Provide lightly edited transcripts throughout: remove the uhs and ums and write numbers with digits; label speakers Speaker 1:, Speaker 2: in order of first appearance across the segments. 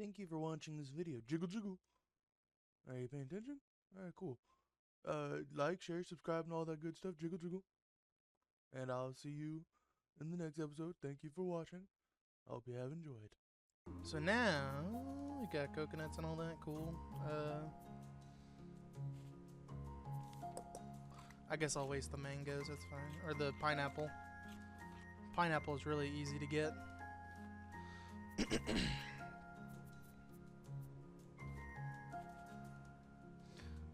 Speaker 1: Thank you for watching this video. Jiggle jiggle. Are you paying attention? Alright, cool. Like, share, subscribe, and all that good stuff. Jiggle jiggle. And I'll see you in the next episode. Thank you for watching. I hope you have enjoyed. So now we got coconuts and all that. Cool. I guess I'll waste the mangoes. That's fine. Or the pineapple. Pineapple is really easy to get.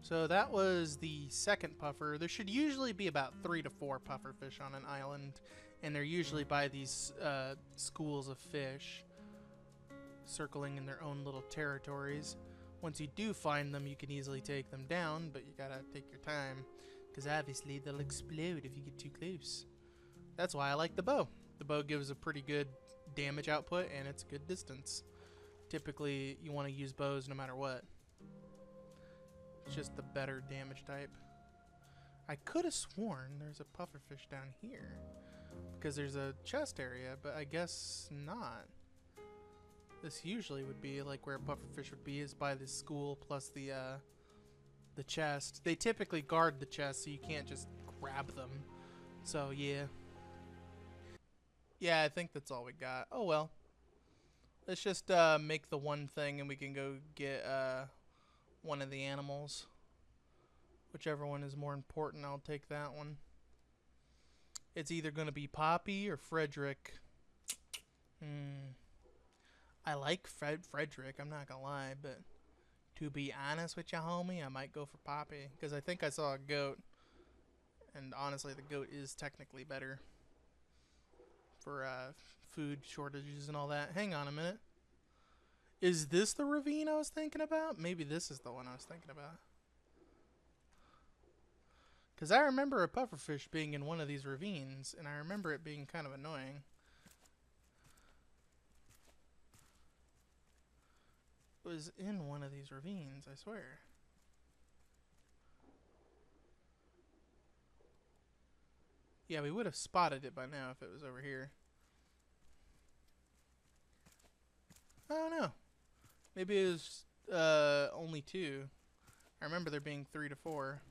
Speaker 1: So that was the second puffer. There should usually be about 3 to 4 pufferfish on an island, and they're usually by these schools of fish circling in their own little territories. Once you do find them, you can easily take them down, but you gotta take your time, because obviously they'll explode if you get too close. That's why I like the bow. The bow gives a pretty good damage output, and it's good distance. Typically, you want to use bows no matter what. It's just the better damage type. I could have sworn there's a pufferfish down here because there's a chest area, but I guess not. This usually would be like where a pufferfish would be, is by the school plus the chest. They typically guard the chest, so you can't just grab them. So yeah. Yeah, I think that's all we got. Oh well. Let's just make the one thing and we can go get one of the animals. Whichever one is more important, I'll take that one. It's either going to be Poppy or Frederick. I like Frederick, I'm not going to lie, but to be honest with you, homie, I might go for Poppy. Because I think I saw a goat. And honestly, the goat is technically better for food shortages and all that. Hang on a minute. Is this the ravine I was thinking about? Maybe this is the one I was thinking about. Because I remember a pufferfish being in one of these ravines, and I remember it being kind of annoying. It was in one of these ravines, I swear. Yeah, we would have spotted it by now if it was over here. I don't know. Maybe it was only 2. I remember there being 3 to 4.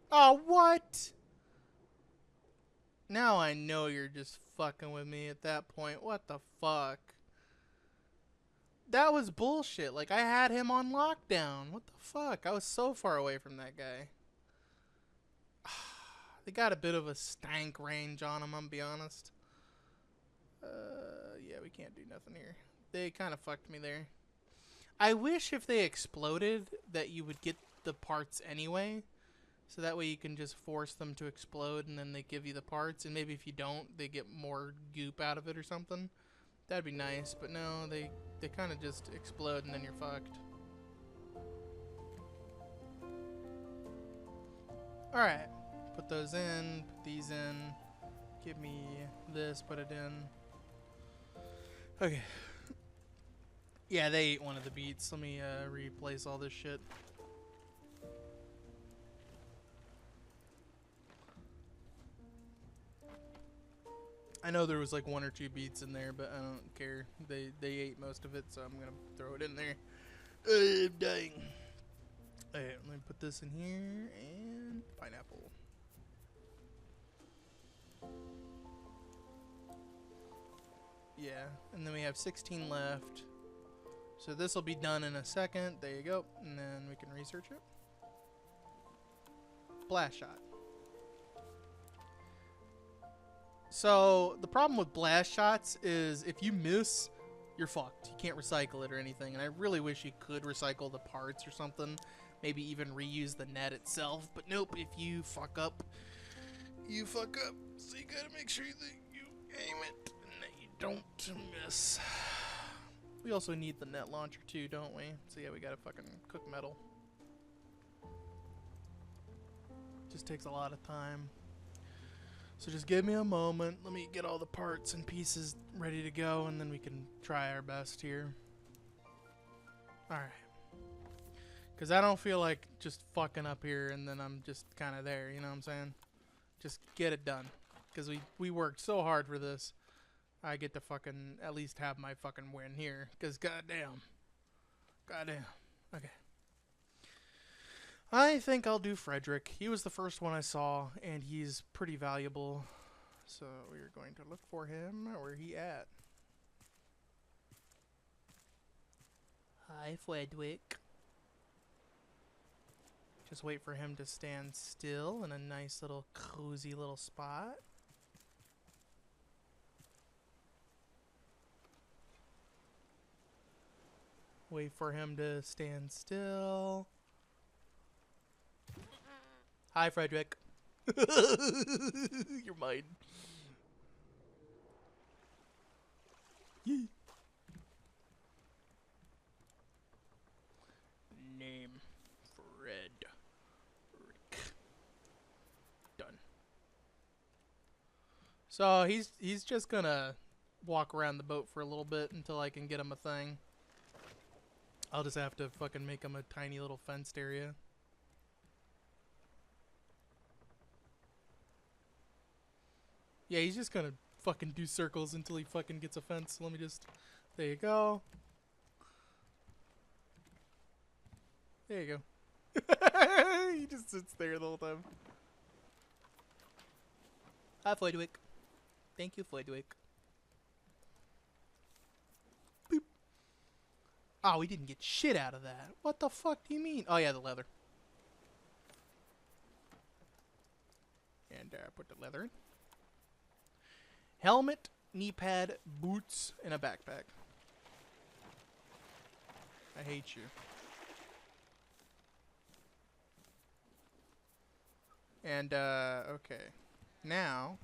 Speaker 1: Oh, what? Now I know you're just fucking with me at that point. What the fuck? That was bullshit. Like, I had him on lockdown. What the fuck? I was so far away from that guy. They got a bit of a stank range on him, I'm gonna be honest. Yeah, we can't do nothing here. They kind of fucked me there. I wish if they exploded that you would get the parts anyway. So that way you can just force them to explode and then they give you the parts. And maybe if you don't, they get more goop out of it or something. That'd be nice. But no, they kind of just explode and then you're fucked. Alright. Put those in. Put these in. Give me this. Put it in. Okay. Yeah, they ate one of the beets. Let me replace all this shit. I know there was like 1 or 2 beets in there, but I don't care. They ate most of it, so I'm gonna throw it in there. I'm dying. Alright, let me put this in here and pineapple. Yeah, and then we have 16 left. So this will be done in a second. There you go. And then we can research it. Blast shot. So the problem with blast shots is if you miss, you're fucked. You can't recycle it or anything. And I really wish you could recycle the parts or something. Maybe even reuse the net itself. But nope, if you fuck up, you fuck up. So you gotta make sure that you aim it and that you don't miss. We also need the net launcher too, don't we? So yeah, we gotta fucking cook metal. Just takes a lot of time. So just give me a moment. Let me get all the parts and pieces ready to go, and then we can try our best here. Alright. Because I don't feel like just fucking up here and then I'm just kind of there, you know what I'm saying? Just get it done. Because we worked so hard for this. I get to fucking at least have my fucking win here. Because goddamn. Goddamn. Okay. I think I'll do Frederick. He was the first one I saw, and he's pretty valuable. So we're going to look for him. Where he at? Hi, Frederick. Just wait for him to stand still in a nice little cozy little spot. Wait for him to stand still. Hi, Frederick. You're mine. Yee. Name Fred. Done. So he's just gonna walk around the boat for a little bit until I can get him a thing. I'll just have to fucking make him a tiny little fenced area. Yeah, he's just gonna fucking do circles until he fucking gets a fence. Let me just... There you go. There you go. He just sits there the whole time. Hi, Floydwick. Thank you, Floydwick. Boop. Oh, we didn't get shit out of that. What the fuck do you mean? Oh, yeah, the leather. And put the leather in. Helmet, knee pad, boots, and a backpack. I hate you. And, okay. Now...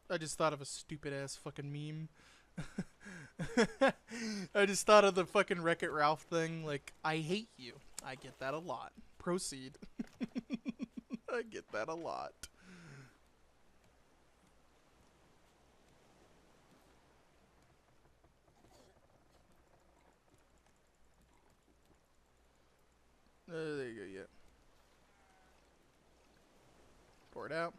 Speaker 1: I just thought of a stupid ass fucking meme. I just thought of the fucking Wreck-It Ralph thing. Like, I hate you. I get that a lot. Proceed. I get that a lot. There you go, yeah. Pour it out.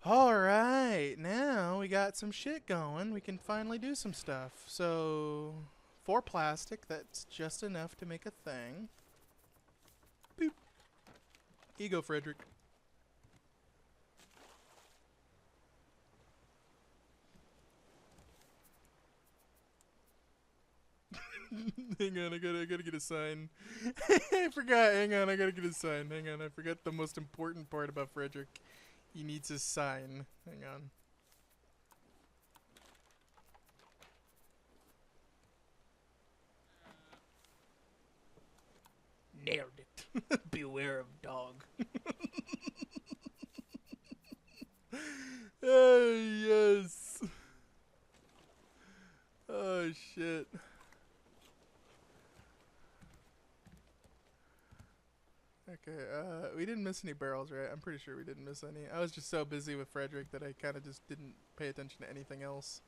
Speaker 1: Alright, now we got some shit going. We can finally do some stuff. So, 4 plastic, that's just enough to make a thing. Boop. Here you go, Frederick. Hang on, I gotta get a sign. I forgot, hang on, I gotta get a sign. Hang on, I forgot the most important part about Frederick. He needs a sign. Hang on. Nailed it. Beware of dog. Oh, yes. Oh, shit. Okay, we didn't miss any barrels, right? I'm pretty sure we didn't miss any. I was just so busy with Frederick that I kind of just didn't pay attention to anything else.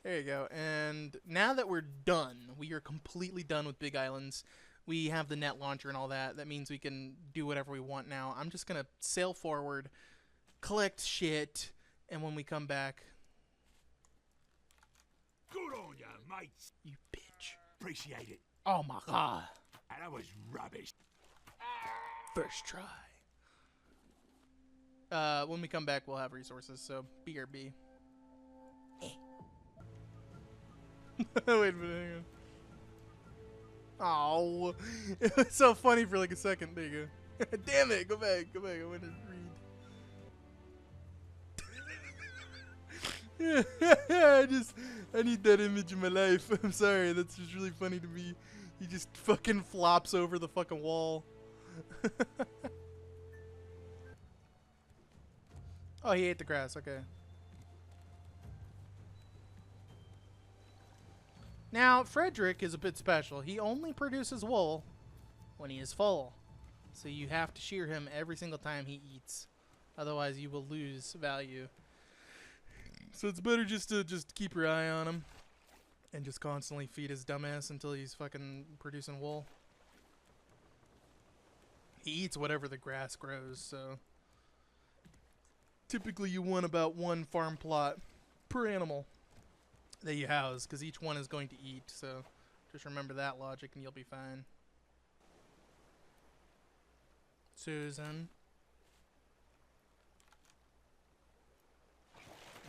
Speaker 1: There you go. And now that we're done, we are completely done with Big Islands. We have the net launcher and all that. That means we can do whatever we want now. I'm just going to sail forward, collect shit, and when we come back...
Speaker 2: Good on ya, mates.
Speaker 1: You bitch.
Speaker 2: Appreciate it.
Speaker 1: Oh my god.
Speaker 2: And that was rubbish.
Speaker 1: First try. When we come back, we'll have resources, so BRB. Wait a minute, hang on. Oh, it was so funny for like a second. There you go. Damn it, go back. I want to read. I need that image in my life. I'm sorry, that's just really funny to me. He just fucking flops over the fucking wall. Oh, he ate the grass, okay. Now, Frederick is a bit special. He only produces wool when he is full. So you have to shear him every single time he eats. Otherwise, you will lose value. So it's better just to keep your eye on him and just constantly feed his dumbass until he's fucking producing wool. He eats whatever the grass grows, so typically you want about 1 farm plot per animal that you house, because each one is going to eat, so just remember that logic and you'll be fine. Susan.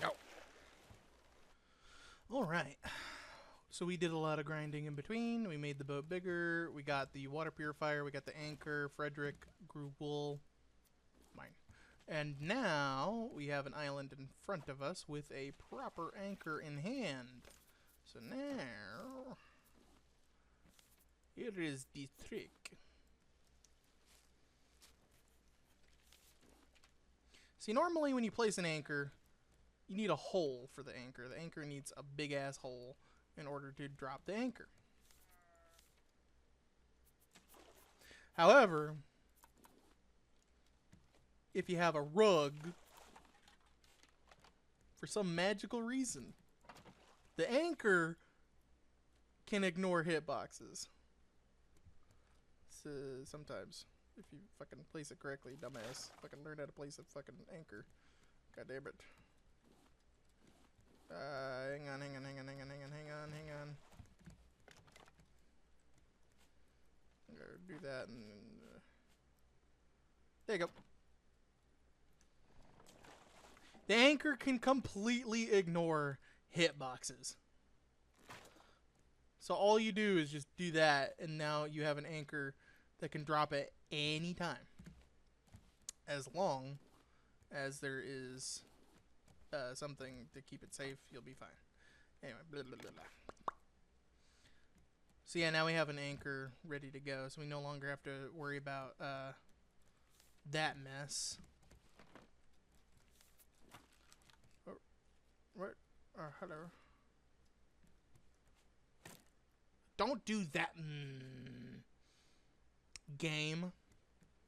Speaker 1: No. Alright. So we did a lot of grinding in between. We made the boat bigger. We got the water purifier. We got the anchor. Frederick grew wool. Mine. And now we have an island in front of us with a proper anchor in hand. So now, here is the trick. See, normally when you place an anchor, you need a hole for the anchor. The anchor needs a big ass hole in order to drop the anchor. However, if you have a rug, for some magical reason, the anchor can ignore hitboxes. So, sometimes, if you fucking place it correctly, dumbass. Fucking learn how to place a fucking anchor. God damn it. Hang on. I'm gonna do that and there you go. The anchor can completely ignore hitboxes. So all you do is just do that, and now you have an anchor that can drop at any time. As long as there is something to keep it safe, you'll be fine. Anyway, blah, blah, blah, blah. So yeah, now we have an anchor ready to go, so we no longer have to worry about that mess. What? Hello. Don't do that, game.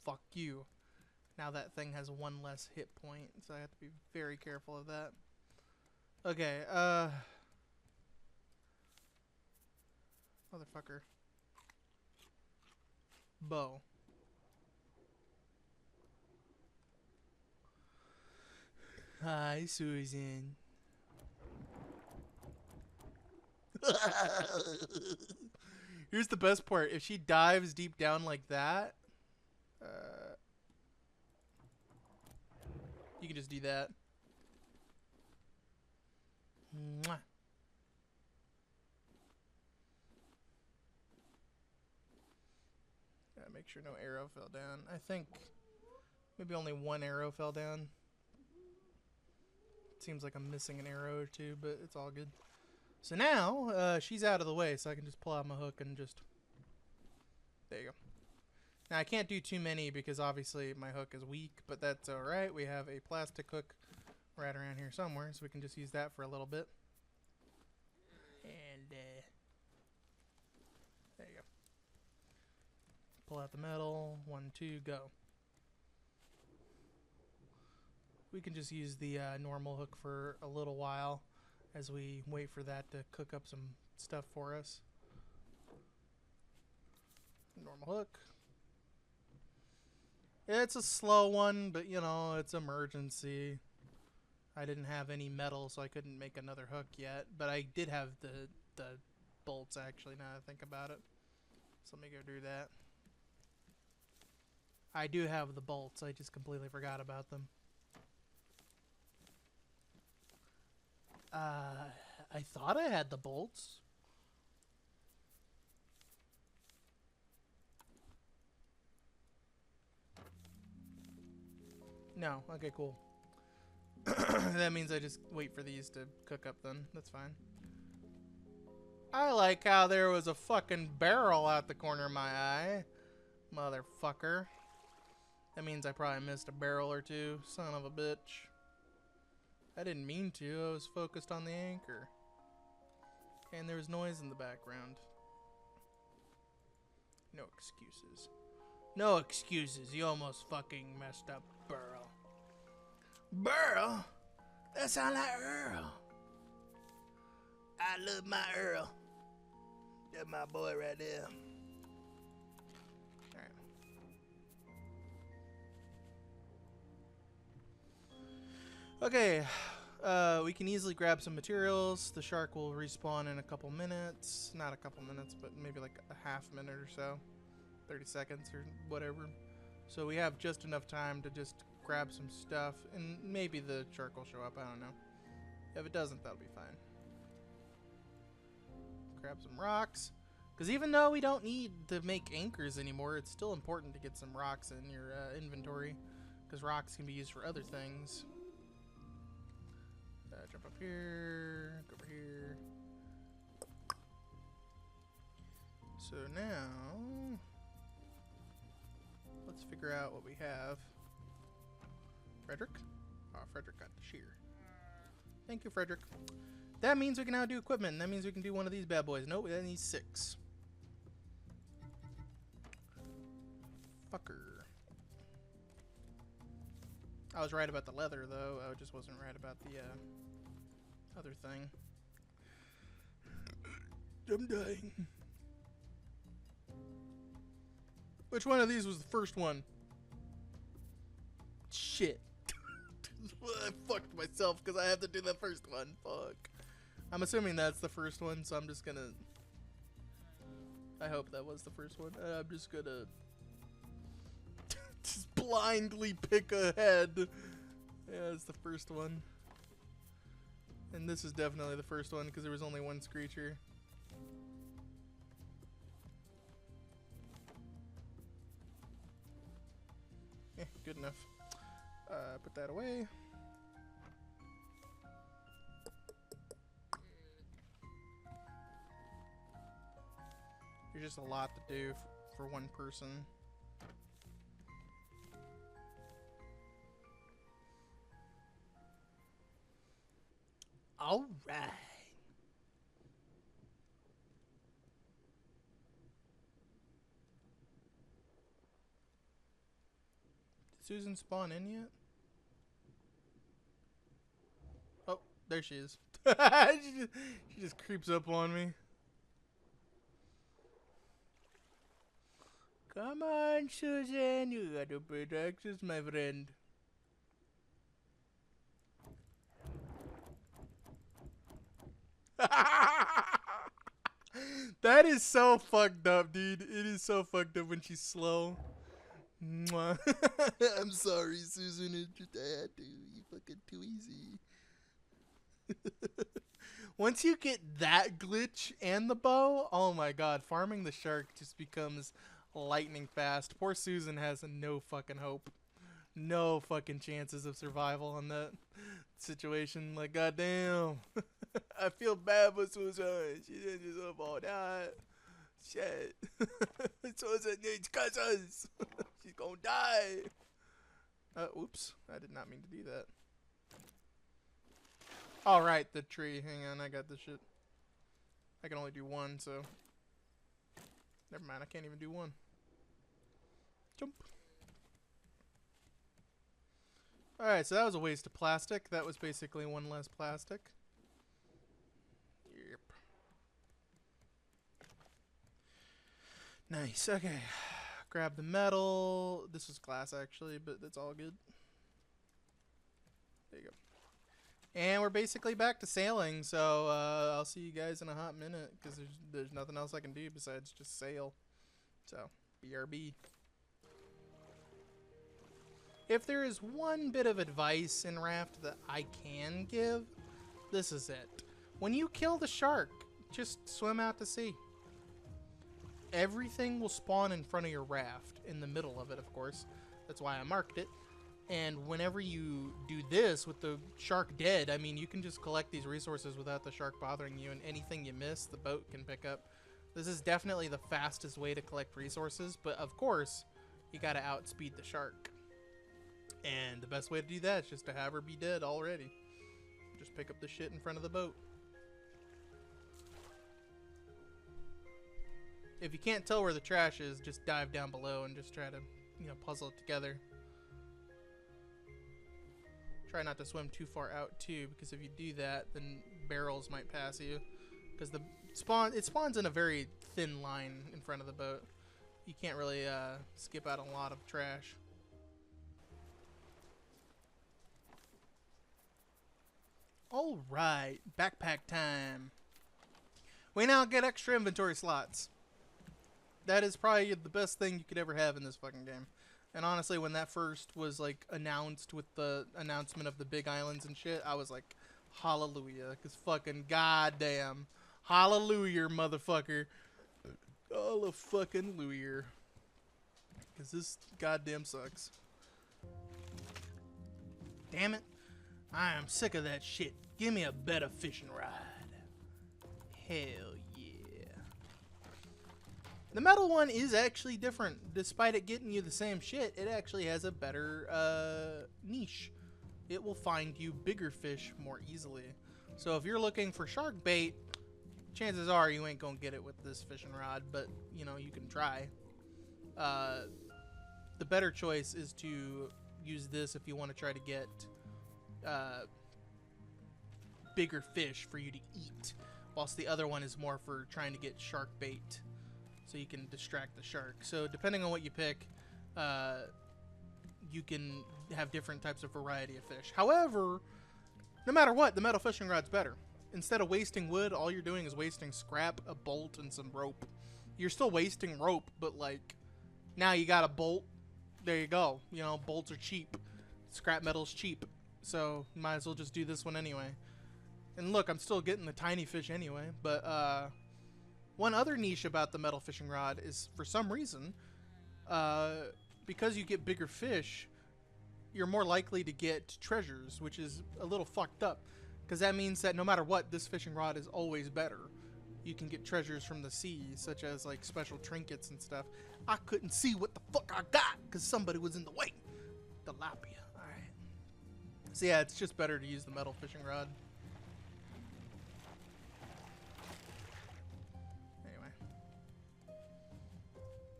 Speaker 1: Fuck you. Now that thing has 1 less hit point, so I have to be very careful of that. Okay, motherfucker. Bow. Hi, Susan. Here's the best part. If she dives deep down like that, you can just do that. Mwah. Gotta make sure no arrow fell down. I think maybe only 1 arrow fell down. It seems like I'm missing an arrow or 2, but it's all good. So now, she's out of the way, so I can just pull out my hook and just... There you go. Now, I can't do too many because obviously my hook is weak, but that's alright. We have a plastic hook right around here somewhere, so we can just use that for a little bit. And, there you go. Pull out the metal. 1, 2, go. We can just use the normal hook for a little while as we wait for that to cook up some stuff for us. Normal hook. It's a slow one, but you know, it's emergency. I didn't have any metal, so I couldn't make another hook yet, but I did have the bolts actually, now that I think about it. So let me go do that. I do have the bolts, I just completely forgot about them. I thought I had the bolts. No, okay, cool. That means I just wait for these to cook up then. That's fine. I like how there was a fucking barrel out the corner of my eye. Motherfucker. That means I probably missed a barrel or 2. Son of a bitch. I didn't mean to. I was focused on the anchor. And there was noise in the background. No excuses. No excuses. You almost fucking messed up, barrel. Burl? That sound like Earl. I love my Earl. That's my boy right there. Alright. Okay. We can easily grab some materials. The shark will respawn in a couple minutes. Not a couple minutes, but maybe like a half minute or so. 30 seconds or whatever. So we have just enough time to just grab some stuff, and maybe the shark will show up, I don't know. If it doesn't, that'll be fine. Grab some rocks, because even though we don't need to make anchors anymore, it's still important to get some rocks in your inventory, because rocks can be used for other things. Jump up here, go over here. So now, let's figure out what we have. Frederick? Oh, Frederick got the shear. Thank you, Frederick. That means we can now do equipment, and that means we can do one of these bad boys. Nope, that needs 6. Fucker. I was right about the leather, though. I just wasn't right about the other thing. I'm dying. Which one of these was the first one? Shit. I fucked myself because I have to do the first one. Fuck. I'm assuming that's the first one, so I'm just gonna... I hope that was the first one. I'm just gonna... just blindly pick a head. Yeah, it's the first one. And this is definitely the first one because there was only one screecher. Yeah, good enough. Put that away. There's just a lot to do for one person. All right. Did Susan spawn in yet? Oh, there she is. she just creeps up on me. Come on, Susan, you gotta protect us, my friend. That is so fucked up, dude. It is so fucked up when she's slow. Mwah. I'm sorry, Susan. It's just I had to. You fucking too easy. Once you get that glitch and the bow, oh my god, farming the shark just becomes lightning fast. Poor Susan has no fucking hope. No fucking chances of survival on that situation. Like, goddamn. I feel bad for Susan. She didn't deserve all that. Shit. Susan needs cousins. She's gonna die. Oops. I did not mean to do that. Alright, the tree. Hang on, I got this shit. I can only do one, so... Never mind, I can't even do one. Jump. Alright, so that was a waste of plastic. That was basically one less plastic. Yep. Nice, okay. Grab the metal. This is glass, actually, but that's all good. There you go. And we're basically back to sailing, so I'll see you guys in a hot minute, because there's nothing else I can do besides just sail. So, BRB. If there is one bit of advice in Raft that I can give, this is it. When you kill the shark, just swim out to sea. Everything will spawn in front of your raft, in the middle of it, of course. That's why I marked it. And whenever you do this with the shark dead, I mean, you can just collect these resources without the shark bothering you, and anything you miss, the boat can pick up. This is definitely the fastest way to collect resources, but of course, you gotta outspeed the shark. And the best way to do that is just to have her be dead already. Just pick up the shit in front of the boat. If you can't tell where the trash is, just dive down below and just try to, you know, puzzle it together. Try not to swim too far out too, because if you do that, then barrels might pass you. Because it spawns in a very thin line in front of the boat. You can't really skip out a lot of trash. All right, backpack time. We now get extra inventory slots. That is probably the best thing you could ever have in this fucking game. And honestly, when that first was like announced with the announcement of the big islands and shit, I was like, hallelujah. Because fucking goddamn. Hallelujah, motherfucker. All a fucking lawyer. Because this goddamn sucks. Damn it. I am sick of that shit. Give me a better fishing rod. Hell yeah. The metal one is actually different. Despite it getting you the same shit, it actually has a better niche. It will find you bigger fish more easily. So if you're looking for shark bait, chances are you ain't gonna get it with this fishing rod, but you know, you can try. The better choice is to use this if you want to try to get bigger fish for you to eat, whilst the other one is more for trying to get shark bait so you can distract the shark. So depending on what you pick, you can have different types of variety of fish. However, no matter what, the metal fishing rod's better. Instead of wasting wood, all you're doing is wasting scrap, a bolt, and some rope. You're still wasting rope, but like, now you got a bolt. There you go. You know, bolts are cheap. Scrap metal's cheap. So, might as well just do this one anyway. And look, I'm still getting the tiny fish anyway. But, one other niche about the metal fishing rod is, for some reason, because you get bigger fish, you're more likely to get treasures, which is a little fucked up. Because that means that no matter what, this fishing rod is always better. You can get treasures from the sea, such as like special trinkets and stuff. I couldn't see what the fuck I got because somebody was in the way. Tilapia. Alright. So yeah, it's just better to use the metal fishing rod.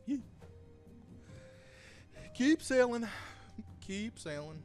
Speaker 1: Anyway. Keep sailing. Keep sailing.